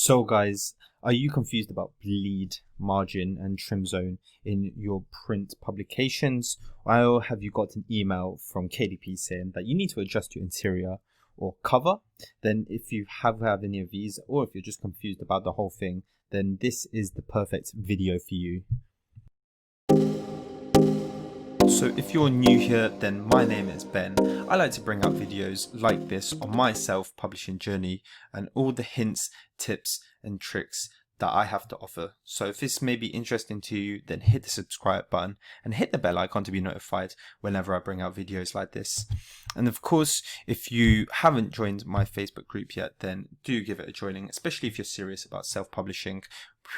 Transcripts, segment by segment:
So guys, are you confused about bleed, margin and trim zone in your print publications? Or have you got an email from KDP saying that you need to adjust your interior or cover? Then if you have had any of these, or if you're just confused about the whole thing, then this is the perfect video for you. So if you're new here, then my name is Ben. I like to bring out videos like this on my self-publishing journey and all the hints, tips and tricks that I have to offer. So if this may be interesting to you, then hit the subscribe button and hit the bell icon to be notified whenever I bring out videos like this. And of course, if you haven't joined my Facebook group yet, then do give it a joining, especially if you're serious about self-publishing.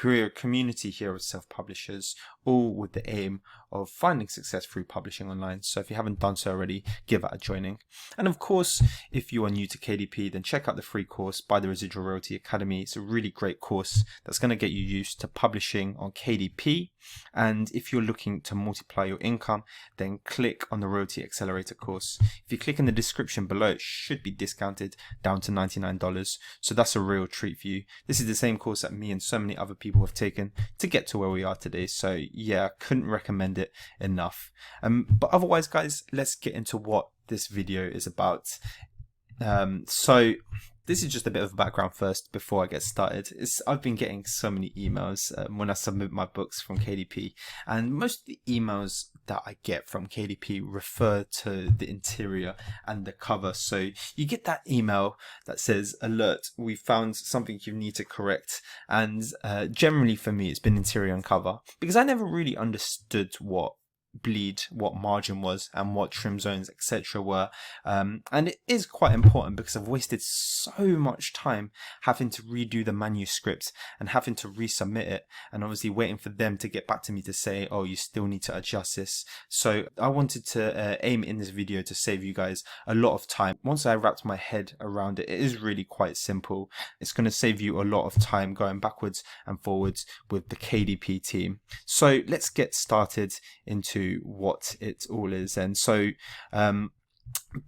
We're a community here of self-publishers, all with the aim of finding success through publishing online. So if you haven't done so already, give it a joining. And of course, if you are new to KDP, then check out the free course by the Residual Royalty Academy. It's a really great course that's going to get you used to publishing on KDP. And if you're looking to multiply your income, then click on the Royalty Accelerator course. If you click in the description below, it should be discounted down to $99. So that's a real treat for you. This is the same course that me and so many other people have taken to get to where we are today. So yeah, couldn't recommend it enough. But otherwise, guys, let's get into what this video is about. So this is just a bit of background first before I get started. I've been getting so many emails when I submit my books from KDP, and most of the emails that I get from KDP refer to the interior and the cover. So you get that email that says, alert, we found something you need to correct. And generally for me, it's been interior and cover, because I never really understood what bleed, what margin was, and what trim zones etc were, and it is quite important because I've wasted so much time having to redo the manuscript and having to resubmit it, and obviously waiting for them to get back to me to say, oh, you still need to adjust this. So I wanted to aim in this video to save you guys a lot of time. Once I wrapped my head around it, it is really quite simple. It's going to save you a lot of time going backwards and forwards with the KDP team. So let's get started into what it all is. And so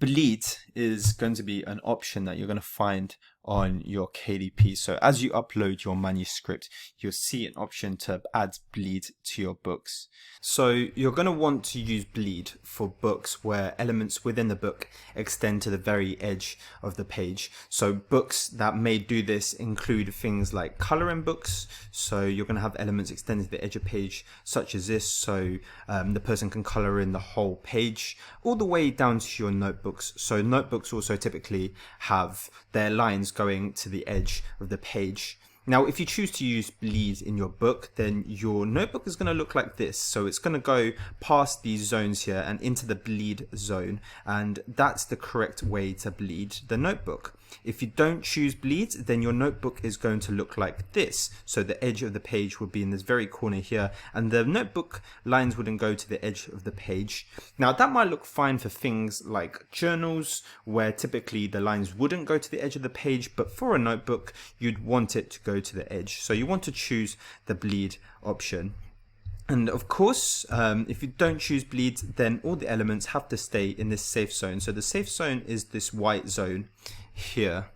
bleed is going to be an option that you're going to find on your KDP. So as you upload your manuscript, you'll see an option to add bleed to your books. So you're going to want to use bleed for books where elements within the book extend to the very edge of the page. So books that may do this include things like coloring books. So you're going to have elements extended to the edge of page such as this. So the person can color in the whole page all the way down to your notebooks. So notebooks also typically have their lines going to the edge of the page. Now, if you choose to use bleed in your book, then your notebook is going to look like this. So it's going to go past these zones here and into the bleed zone. And that's the correct way to bleed the notebook. If you don't choose bleed, then your notebook is going to look like this. So the edge of the page would be in this very corner here, and the notebook lines wouldn't go to the edge of the page. Now, that might look fine for things like journals, where typically the lines wouldn't go to the edge of the page, but for a notebook, you'd want it to go to the edge. So you want to choose the bleed option. And of course, if you don't choose bleed, then all the elements have to stay in this safe zone. So the safe zone is this white zone here.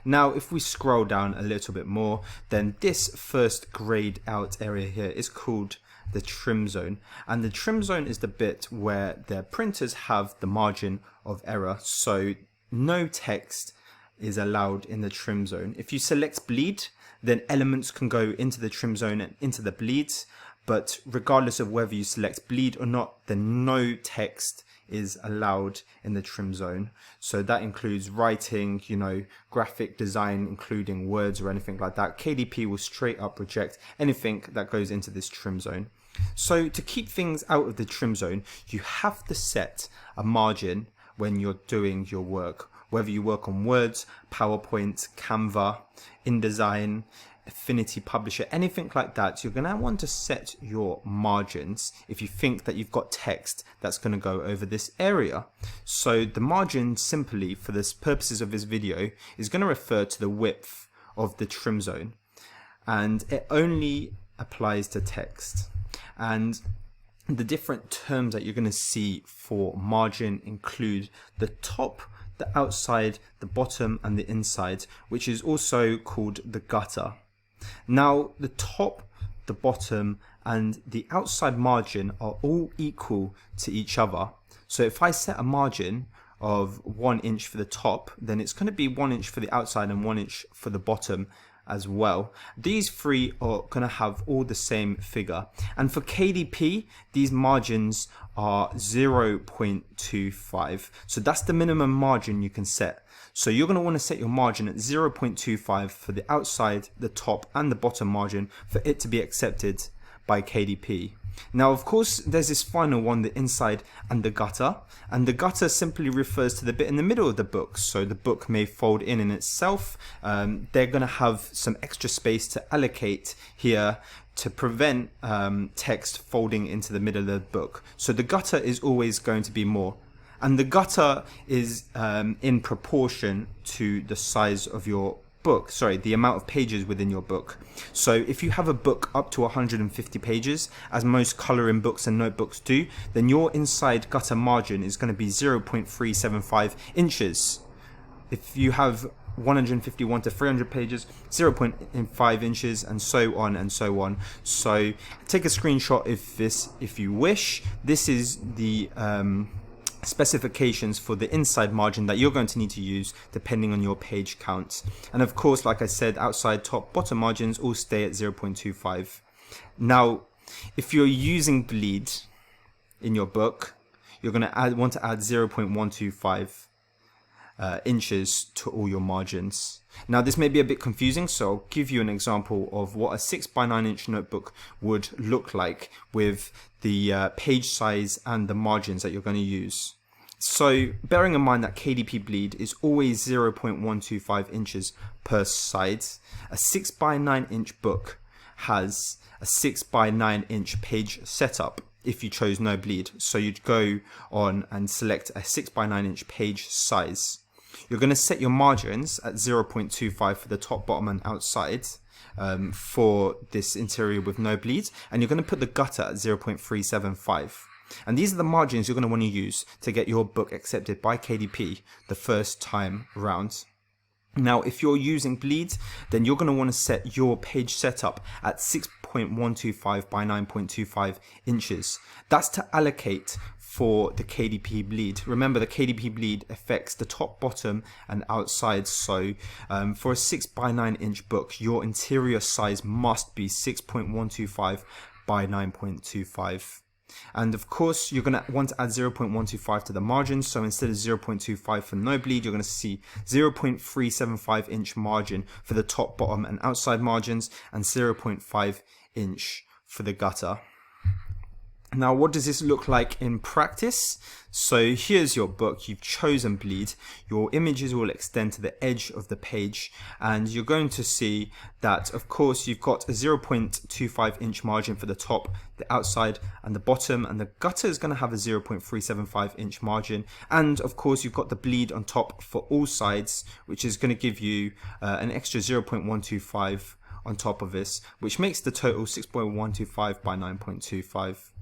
Now, if we scroll down a little bit more, then this first grayed out area here is called the trim zone. And the trim zone is the bit where the printers have the margin of error. So no text is allowed in the trim zone. If you select bleed, then elements can go into the trim zone and into the bleeds. But regardless of whether you select bleed or not, then no text is allowed in the trim zone. So that includes writing, graphic design, including words or anything like that. KDP will straight up reject anything that goes into this trim zone. So to keep things out of the trim zone, you have to set a margin when you're doing your work. Whether you work on Word, PowerPoint, Canva, InDesign, Affinity Publisher, anything like that, you're going to want to set your margins if you think that you've got text that's going to go over this area. So the margin, simply for the purposes of this video, is going to refer to the width of the trim zone, and it only applies to text. And the different terms that you're going to see for margin include the top, the outside, the bottom and the inside, which is also called the gutter. Now the top, the bottom and the outside margin are all equal to each other. So if I set a margin of 1 inch for the top, then it's going to be 1 inch for the outside and 1 inch for the bottom as well. These three are going to have all the same figure, and for KDP these margins are 0.25, so that's the minimum margin you can set. So you're going to want to set your margin at 0.25 for the outside, the top and the bottom margin for it to be accepted by KDP. Now of course there's this final one, the inside and the gutter, and the gutter simply refers to the bit in the middle of the book. So the book may fold in itself. They're going to have some extra space to allocate here to prevent text folding into the middle of the book. So the gutter is always going to be more, and the gutter is in proportion to the size of your book, the amount of pages within your book. So if you have a book up to 150 pages, as most coloring books and notebooks do, then your inside gutter margin is going to be 0.375 inches. If you have 151 to 300 pages, 0.5 inches, and so on and so on. So take a screenshot if you wish. This is the specifications for the inside margin that you're going to need to use depending on your page count. And of course, like I said, outside, top, bottom margins all stay at 0.25. Now if you're using bleed in your book, you're going to want to add 0.125 inches to all your margins. Now this may be a bit confusing, so I'll give you an example of what a 6x9 inch notebook would look like with the page size and the margins that you're going to use. So bearing in mind that KDP bleed is always 0.125 inches per side, a 6x9 inch book has a 6x9 inch page setup if you chose no bleed. So you'd go on and select a 6x9 inch page size. You're going to set your margins at 0.25 for the top, bottom and outside for this interior with no bleed, and you're going to put the gutter at 0.375. And these are the margins you're going to want to use to get your book accepted by KDP the first time round. Now if you're using bleed, then you're going to want to set your page setup at 6.125 by 9.25 inches. That's to allocate for the KDP bleed. Remember, the KDP bleed affects the top, bottom and outside. So for a 6x9 inch book, your interior size must be 6.125 by 9.25. And of course you're going to want to add 0.125 to the margin. So instead of 0.25 for no bleed, you're going to see 0.375 inch margin for the top, bottom and outside margins, and 0.5 inch for the gutter. Now what does this look like in practice? So here's your book, you've chosen bleed, your images will extend to the edge of the page, and you're going to see that of course you've got a 0.25 inch margin for the top, the outside and the bottom, and the gutter is going to have a 0.375 inch margin, and of course you've got the bleed on top for all sides, which is going to give you an extra 0.125 on top of this, which makes the total 6.125 by 9.25.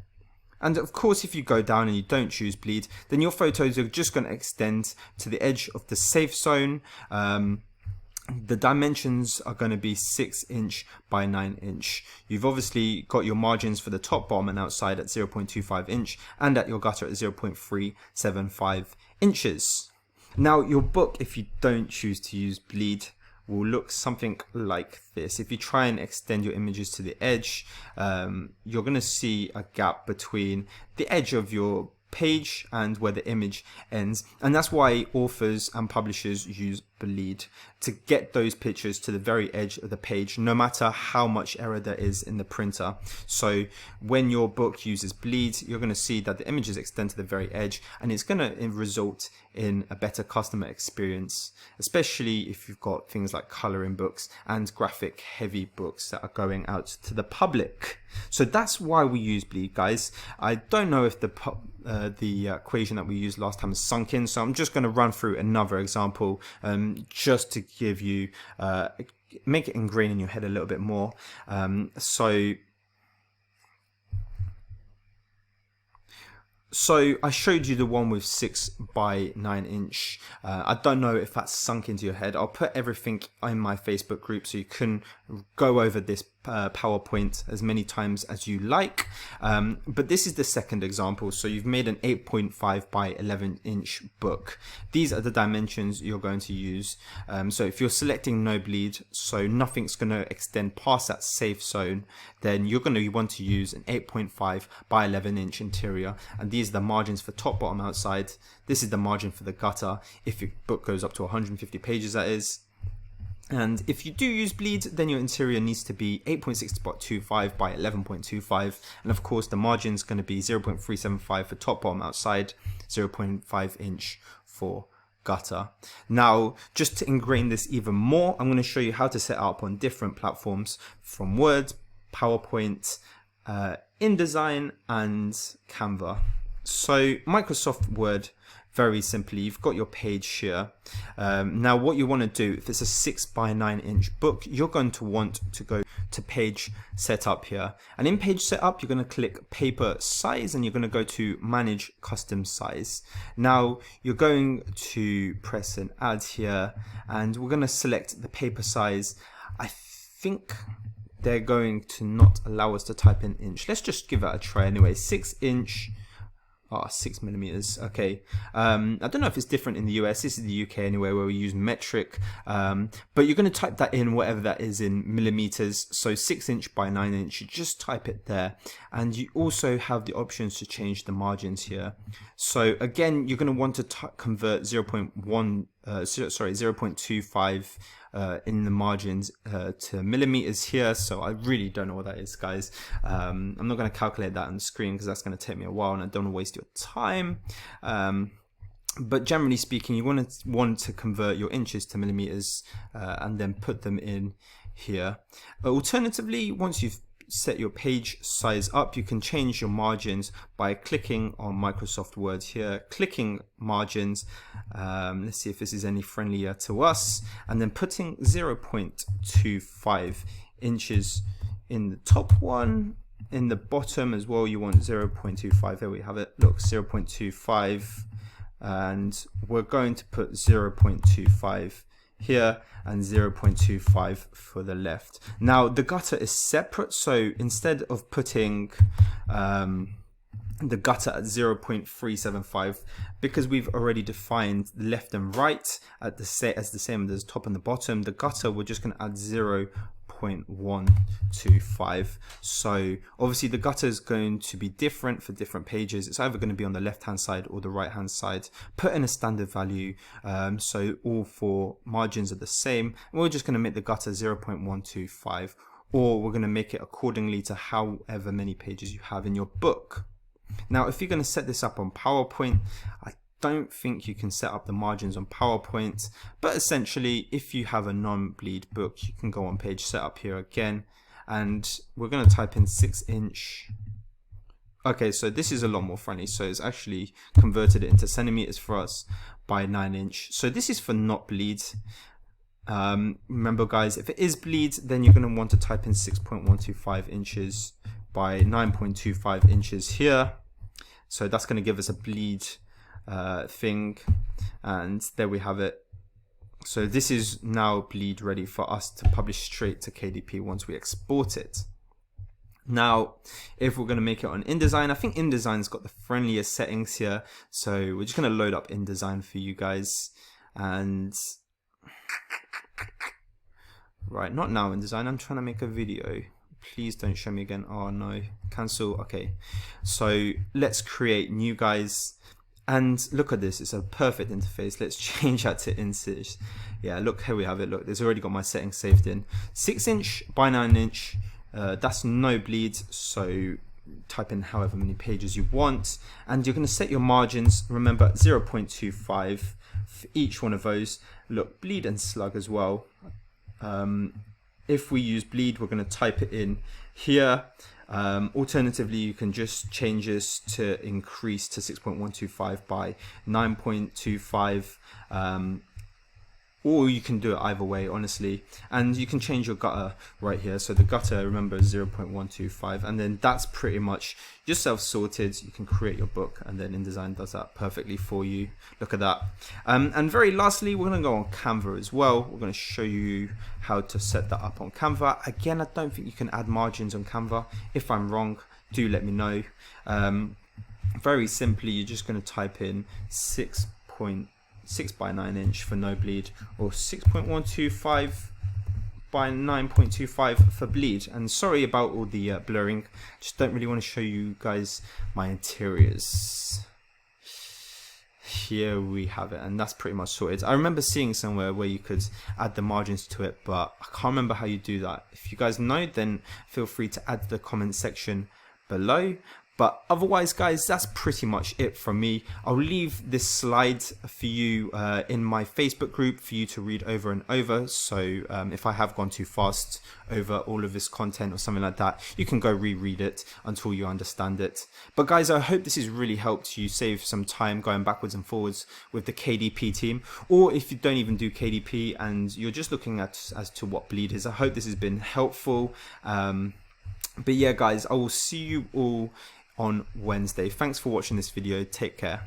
And of course, if you go down and you don't choose bleed, then your photos are just going to extend to the edge of the safe zone. The dimensions are going to be 6 inch by 9 inch. You've obviously got your margins for the top, bottom and outside at 0.25 inch and at your gutter at 0.375 inches. Now your book, if you don't choose to use bleed, will look something like this. If you try and extend your images to the edge, you're going to see a gap between the edge of your page and where the image ends, and that's why authors and publishers use bleed to get those pictures to the very edge of the page, no matter how much error there is in the printer. So when your book uses bleed, you're going to see that the images extend to the very edge, and it's going to result in a better customer experience, especially if you've got things like coloring books and graphic heavy books that are going out to the public. So that's why we use bleed, guys. I don't know if the equation that we used last time is sunk in, so I'm just going to run through another example just to give you make it ingrain in your head a little bit more. So So I showed you the one with 6 by 9 inch. I don't know if that's sunk into your head. I'll put everything in my Facebook group so you can go over this PowerPoint as many times as you like. But this is the second example. So you've made an 8.5 by 11 inch book. These are the dimensions you're going to use. So if you're selecting no bleed, so nothing's going to extend past that safe zone, then you're going to want to use an 8.5 by 11 inch interior. And these are the margins for top, bottom, outside. This is the margin for the gutter. If your book goes up to 150 pages, that is. And if you do use bleed, then your interior needs to be 8.6.25 by 11.25. And of course, the margin is going to be 0.375 for top, bottom, outside, 0.5 inch for gutter. Now, just to ingrain this even more, I'm going to show you how to set up on different platforms from Word, PowerPoint, InDesign, and Canva. So Microsoft Word, very simply, you've got your page here. Now what you want to do, if it's a 6 by 9 inch book, you're going to want to go to page setup here. And in page setup, you're going to click paper size and you're going to go to manage custom size. Now you're going to press an add here and we're going to select the paper size. I think they're going to not allow us to type in inch. Let's just give it a try anyway. 6 inch. 6 millimeters. Okay. I don't know if it's different in the US. This is the UK anyway, where we use metric. But you're going to type that in, whatever that is, in millimeters. So 6 inch by 9 inch. You just type it there, and you also have the options to change the margins here. So again, you're going to want to convert 0.25 in the margins to millimeters here. So I really don't know what that is, guys. I'm not going to calculate that on the screen because that's going to take me a while and I don't want to waste your time. But generally speaking, you want to convert your inches to millimeters and then put them in here. Alternatively, once you've set your page size up, you can change your margins by clicking on Microsoft Word here, clicking margins. Let's see if this is any friendlier to us, and then putting 0.25 inches in the top one. In the bottom as well, you want 0.25. There we have it. Look, 0.25, and we're going to put 0.25 here and 0.25 for the left. Now the gutter is separate, so instead of putting the gutter at 0.375, because we've already defined the left and right at the as the same as the top and the bottom, the gutter we're just going to add 0.125. So obviously the gutter is going to be different for different pages. It's either going to be on the left hand side or the right hand side. Put in a standard value, so all four margins are the same, and we're just going to make the gutter 0.125, or we're going to make it accordingly to however many pages you have in your book. Now if you're going to set this up on PowerPoint, I don't think you can set up the margins on PowerPoint, but essentially if you have a non-bleed book, you can go on page setup here again, and we're going to type in 6 inch. Okay, so this is a lot more friendly, so it's actually converted it into centimeters for us by 9 inch. So this is for not bleed. Remember guys, if it is bleed, then you're going to want to type in 6.125 inches by 9.25 inches here. So that's going to give us a bleed thing, and there we have it. So this is now bleed ready for us to publish straight to KDP once we export it. Now if we're going to make it on InDesign, I think InDesign's got the friendliest settings here, so we're just going to load up InDesign for you guys. And right, not now InDesign, I'm trying to make a video. Please don't show me again. Oh no, cancel. Okay, so let's create new, guys. And look at this, it's a perfect interface. Let's change that to inches. Yeah, look, here we have it. Look, there's already got my settings saved in. 6 inch by 9 inch, that's no bleed, so type in however many pages you want, and you're going to set your margins. Remember, 0.25 for each one of those. Look, bleed and slug as well. If we use bleed, we're going to type it in here. Alternatively, you can just change this to increase to 6.125 by 9.25. or you can do it either way, honestly. And you can change your gutter right here. So the gutter, remember, is 0.125, and then that's pretty much yourself sorted. You can create your book, and then InDesign does that perfectly for you. Look at that. And very lastly, we're going to go on Canva as well. We're going to show you how to set that up on Canva. Again, I don't think you can add margins on Canva. If I'm wrong, do let me know. Very simply, you're just going to type in 6.6 by 9 inch for no bleed, or 6.125 by 9.25 for bleed. And sorry about all the blurring, just don't really want to show you guys my interiors. Here we have it, and that's pretty much sorted. I remember seeing somewhere where you could add the margins to it, but I can't remember how you do that. If you guys know, then feel free to add the comment section below. But otherwise, guys, that's pretty much it from me. I'll leave this slide for you in my Facebook group for you to read over and over. So if I have gone too fast over all of this content or something like that, you can go reread it until you understand it. But guys, I hope this has really helped you save some time going backwards and forwards with the KDP team. Or if you don't even do KDP and you're just looking at as to what bleed is, I hope this has been helpful. But yeah, guys, I will see you all on Wednesday. Thanks for watching this video. Take care.